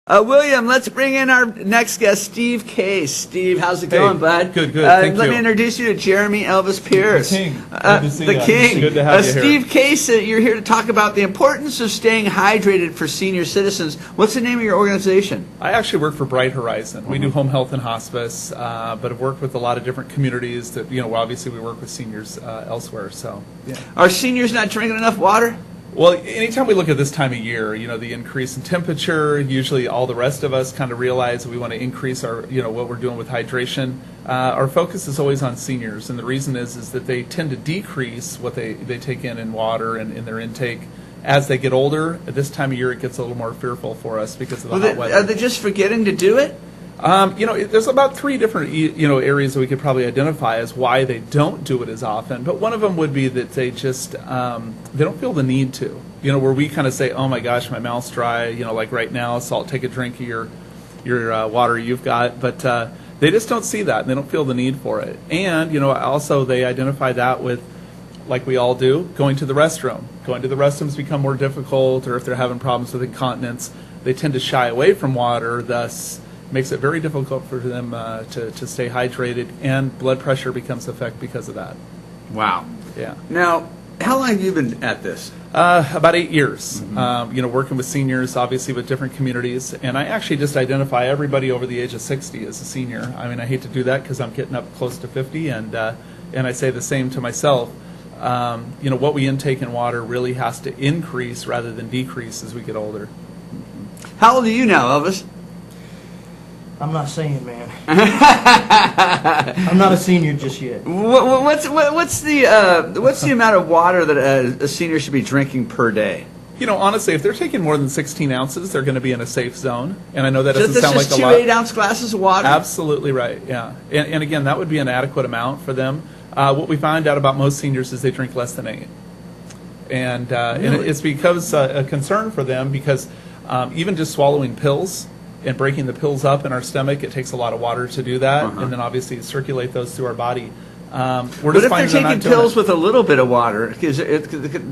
William, let's bring in our next guest, Steve Case. Steve, how's it going, bud? Good, Thank you. Let me introduce you to Jeremy Elvis Pierce. The King. Good to see the you. King. Good to have you here. Steve Case, you're here to talk about the importance of staying hydrated for senior citizens. What's the name of your organization? I actually work for Bright Horizon. We do home health and hospice, but have worked with a lot of different communities that, obviously we work with seniors elsewhere. So, yeah. Are seniors not drinking enough water? Well, anytime we look at this time of year, the increase in temperature, usually all the rest of us kind of realize that we want to increase our, what we're doing with hydration. Our focus is always on seniors, and the reason is that they tend to decrease what they take in water and in their intake. As they get older, at this time of year, it gets a little more fearful for us because of the hot weather. Are they just forgetting to do it? There's about 3 different areas that we could probably identify as why they don't do it as often. But one of them would be that they just they don't feel the need to. Where we kind of say, oh my gosh, my mouth's dry. Like right now, so I'll take a drink of your water you've got. But they just don't see that, and they don't feel the need for it. And also they identify that with, like we all do, going to the restroom. Going to the restrooms become more difficult, or if they're having problems with incontinence, they tend to shy away from water. Thus, makes it very difficult for them to stay hydrated, and blood pressure becomes affected because of that. Wow. Yeah. Now, how long have you been at this? About 8 years. Working with seniors, obviously with different communities, and I actually just identify everybody over the age of 60 as a senior. I mean, I hate to do that because I'm getting up close to 50, and I say the same to myself. What we intake in water really has to increase rather than decrease as we get older. How old are you now, Elvis? I'm not saying, man. I'm not a senior just yet. What's the amount of water that a senior should be drinking per day? Honestly, if they're taking more than 16 ounces, they're going to be in a safe zone. And I know that doesn't sound like a lot. Just 2 8-ounce glasses of water? Absolutely right, yeah. And again, that would be an adequate amount for them. What we find out about most seniors is they drink less than 8. And it's because a concern for them because even just swallowing pills and breaking the pills up in our stomach, it takes a lot of water to do that, and then obviously circulate those through our body. But if they're taking pills with a little bit of water, could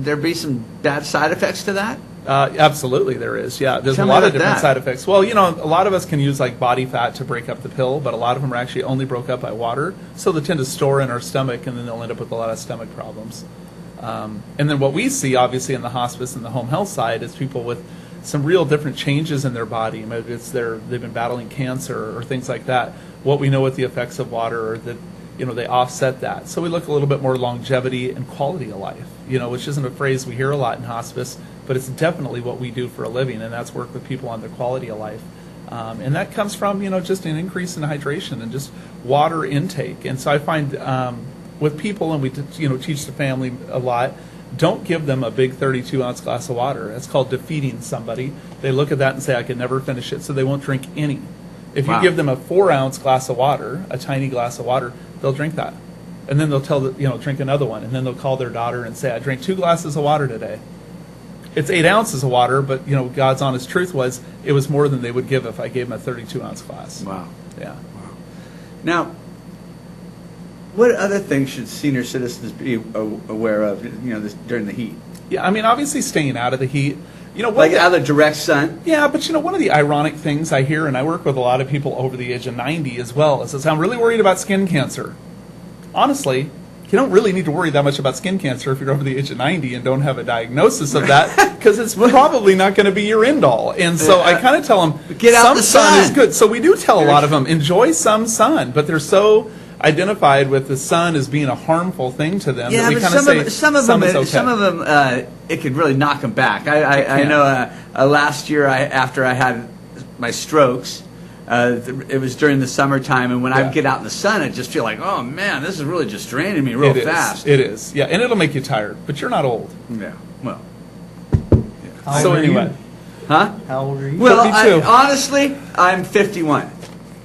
there be some bad side effects to that? Absolutely, there is. Yeah, there's a lot of different side effects. Well, a lot of us can use like body fat to break up the pill, but a lot of them are actually only broke up by water, so they tend to store in our stomach, and then they'll end up with a lot of stomach problems. And then what we see, obviously, in the hospice and the home health side is people with some real different changes in their body. Maybe they've been battling cancer or things like that. What we know with the effects of water are that they offset that. So we look a little bit more longevity and quality of life, which isn't a phrase we hear a lot in hospice, but it's definitely what we do for a living, and that's work with people on their quality of life. And that comes from just an increase in hydration and just water intake. And so I find with people, and we teach the family a lot, don't give them a big 32-ounce glass of water. That's called defeating somebody. They look at that and say, I can never finish it, so they won't drink any. If you give them a 4-ounce glass of water, a tiny glass of water, they'll drink that. And then they'll drink another one, and then they'll call their daughter and say, I drank 2 glasses of water today. It's 8 ounces of water, but God's honest truth was it was more than they would give if I gave them a 32-ounce glass. Wow. Yeah. Wow. Now, what other things should senior citizens be aware of, during the heat? Yeah, I mean, obviously staying out of the heat. Like out of the direct sun? Yeah, but one of the ironic things I hear, and I work with a lot of people over the age of 90 as well, is I'm really worried about skin cancer. Honestly, you don't really need to worry that much about skin cancer if you're over the age of 90 and don't have a diagnosis of that, because it's probably not going to be your end all. And so I kind of tell them, get out the sun. Sun is good. So we do tell a lot of them, enjoy some sun, but they're so identified with the sun as being a harmful thing to them. Yeah, that we but some of them, it could really knock them back. I know last year after I had my strokes, it was during the summertime, and when I get out in the sun, I just feel like, oh man, this is really just draining me real fast. It is, yeah, and it'll make you tired, but you're not old. Yeah, well. Yeah. So anyway. Huh? How old are you? Well, honestly, I'm 51.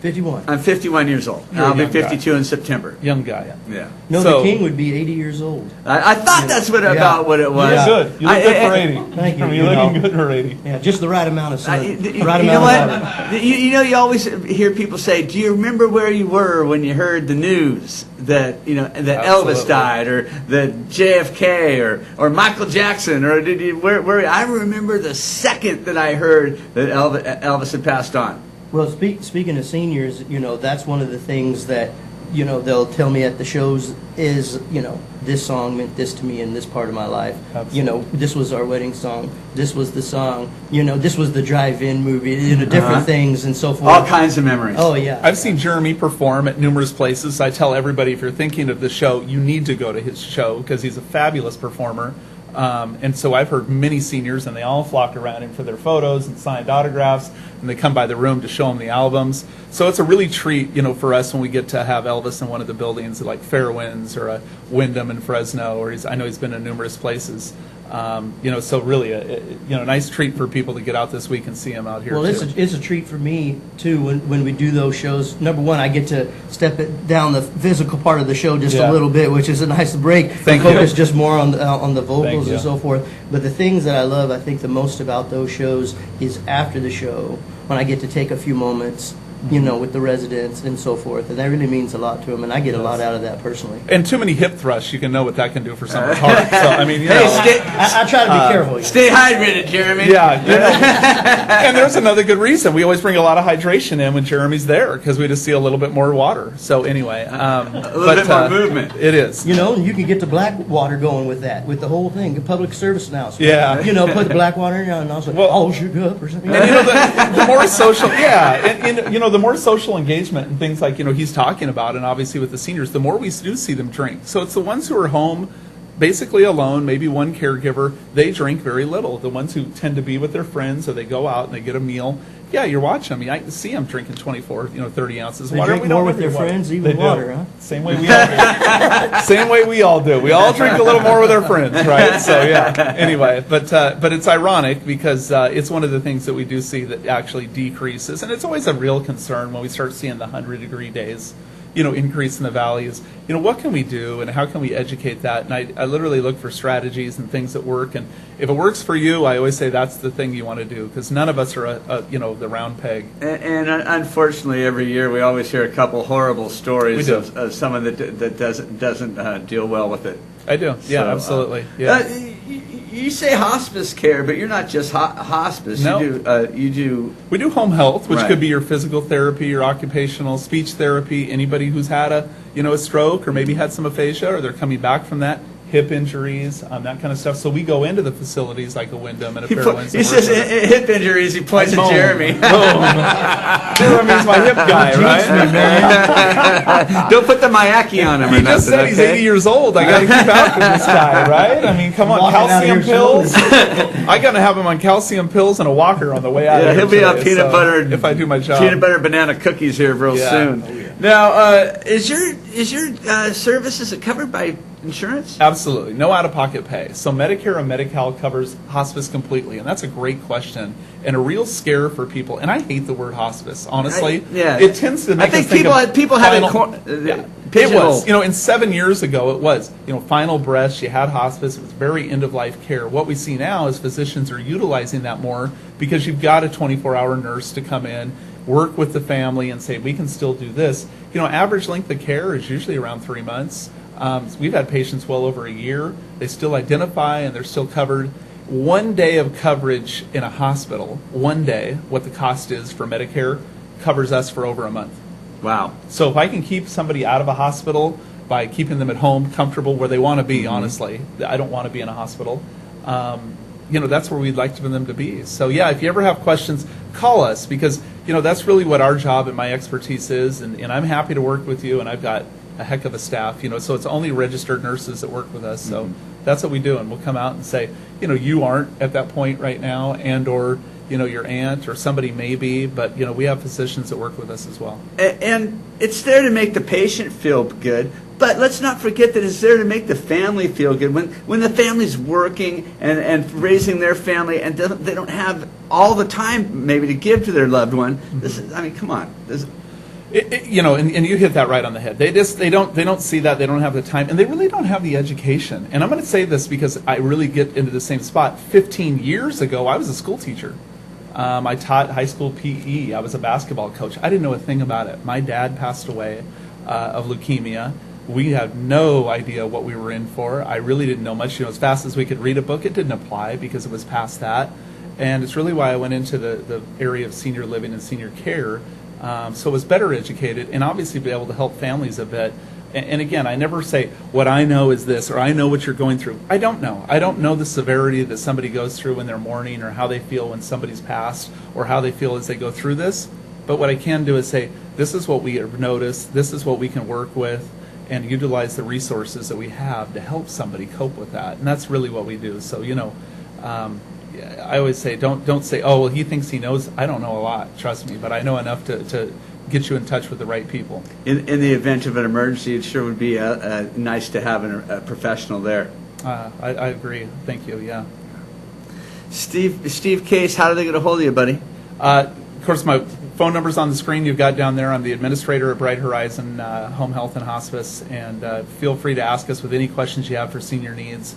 51. I'm 51 years old. You're a I'll be young guy. 52 in September. Young guy. Yeah. No, So- the king would be 80 years old. I thought that's about what it was. Yeah. You're good. You look good for 80. Thank you. You're looking good for 80. Yeah, just the right amount of sun. You Right know amount of water. what? You always hear people say, "Do you remember where you were when you heard the news that that Absolutely. Elvis died, or that JFK, or Michael Jackson, or did you where?" I remember the second that I heard that Elvis had passed on. Well, speaking of seniors, that's one of the things that, they'll tell me at the shows is, this song meant this to me in this part of my life. Absolutely. This was our wedding song. This was the song. This was the drive-in movie. Different things and so forth. All kinds of memories. Oh, yeah. I've seen Jeremy perform at numerous places. I tell everybody, if you're thinking of the show, you need to go to his show because he's a fabulous performer. And so I've heard many seniors, and they all flock around him for their photos and signed autographs, and they come by the room to show him the albums. So it's a really treat, for us when we get to have Elvis in one of the buildings like Fairwinds or a Wyndham in Fresno, or I know he's been in numerous places. So really a nice treat for people to get out this week and see him out here. Well, it's a treat for me too when we do those shows. Number one, I get to step it down the physical part of the show just a little bit, which is a nice break. Thank you. Focus just more on the vocals you. and so forth. But the things that I love, I think the most about those shows is after the show when I get to take a few moments, with the residents and so forth, and that really means a lot to them, and I get a lot out of that personally. And too many hip thrusts, you can know what that can do for someone's heart. So I mean, I try to be careful. Stay hydrated, Jeremy. Yeah, and there's another good reason. We always bring a lot of hydration in when Jeremy's there because we just see a little bit more water. So anyway, a little bit more movement. It is. And you can get the black water going with that, with the whole thing, the public service announcement. Yeah. Put the black water in there and also, shoot up or something. And the more social, and the more social engagement and things like he's talking about, and obviously with the seniors, the more we do see them drink. So it's the ones who are home, basically alone, maybe one caregiver. They drink very little. The ones who tend to be with their friends, or they go out and they get a meal. Yeah, you're watching them. I can see them drinking 24, 30 ounces of water. They drink more with their friends, even water, huh? Same way we all do. Same way we all do. We all drink a little more with our friends, right? So yeah. Anyway, but it's ironic because it's one of the things that we do see that actually decreases, and it's always a real concern when we start seeing the 100-degree days. Increase in the values. What can we do and how can we educate that? And I literally look for strategies and things that work. And if it works for you, I always say that's the thing you want to do because none of us are the round peg. And unfortunately, every year we always hear a couple horrible stories We do. of someone that doesn't deal well with it. I do. Yeah, So, absolutely. Yeah. You say hospice care, but you're not just hospice. No. You do. We do home health, which Right. could be your physical therapy, your occupational speech therapy, anybody who's had a stroke or maybe had some aphasia or they're coming back from that, hip injuries, that kind of stuff. So we go into the facilities like a Wyndham and a Fairwinds. He says hip injuries. He points at Jeremy. Jeremy's my hip guy, right? Don't put the Miyake on him. He just said he's 80 years old. I got to keep after this guy, right? I mean, come on, Walking out of calcium here pills. I got to have him on calcium pills and a walker on the way out. Yeah, of here he'll be on today, peanut so butter. if I do my job. Peanut butter banana cookies here real Yeah. soon. Oh, yeah. Now, is your services covered by insurance? Absolutely. No out-of-pocket pay. So Medicare and Medi-Cal covers hospice completely, and that's a great question and a real scare for people. And I hate the word hospice, honestly. It tends to make I us think people have it It was. In 7 years ago, it was. Final breaths, you had hospice. It was very end-of-life care. What we see now is physicians are utilizing that more because you've got a 24-hour nurse to come in, work with the family, and say, we can still do this. Average length of care is usually around 3 months. We've had patients well over a year. They still identify, and they're still covered. 1 day of coverage in a hospital, 1 day, what the cost is for Medicare, covers us for over a month. Wow. So if I can keep somebody out of a hospital by keeping them at home, comfortable where they want to be, honestly, I don't want to be in a hospital, that's where we'd like for them to be. So yeah, if you ever have questions, call us because, that's really what our job and my expertise is, and I'm happy to work with you, and I've got a heck of a staff, so it's only registered nurses that work with us. So that's what we do, and we'll come out and say, you aren't at that point right now, and or your aunt or somebody may be, but we have physicians that work with us as well. And it's there to make the patient feel good, but let's not forget that it's there to make the family feel good. When the family's working and raising their family and they don't have all the time maybe to give to their loved one, this is, come on. And you hit that right on the head. They don't see that. They don't have the time, and they really don't have the education. And I'm going to say this because I really get into the same spot. 15 years ago, I was a school teacher. I taught high school PE. I was a basketball coach. I didn't know a thing about it. My dad passed away of leukemia. We had no idea what we were in for. I really didn't know much. As fast as we could read a book, it didn't apply because it was past that. And it's really why I went into the area of senior living and senior care. So I was better educated and obviously be able to help families a bit. And again, I never say, what I know is this, or I know what you're going through. I don't know. I don't know the severity that somebody goes through when they're mourning, or how they feel when somebody's passed, or how they feel as they go through this. But what I can do is say, this is what we have noticed, this is what we can work with, and utilize the resources that we have to help somebody cope with that. And that's really what we do. So, I always say, don't say, oh, well, he thinks he knows. I don't know a lot, trust me, but I know enough to get you in touch with the right people. In the event of an emergency, it sure would be nice to have a professional there. I agree. Thank you, yeah. Steve Case, how do they get a hold of you, buddy? Of course, my phone number's on the screen you've got down there. I'm the administrator at Bright Horizon Home Health and Hospice, and feel free to ask us with any questions you have for senior needs.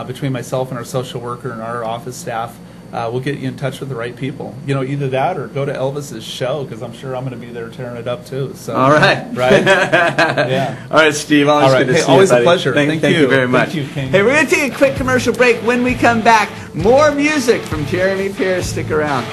Between myself and our social worker and our office staff, we'll get you in touch with the right people. Either that or go to Elvis's show, because I'm sure I'm going to be there tearing it up too. So, all right. Right? Yeah. All right, Steve. Always good to see you, always buddy. a pleasure. Thank you very much. Thank you, King. Hey, we're going to take a quick commercial break. When we come back, more music from Jeremy Pierce. Stick around.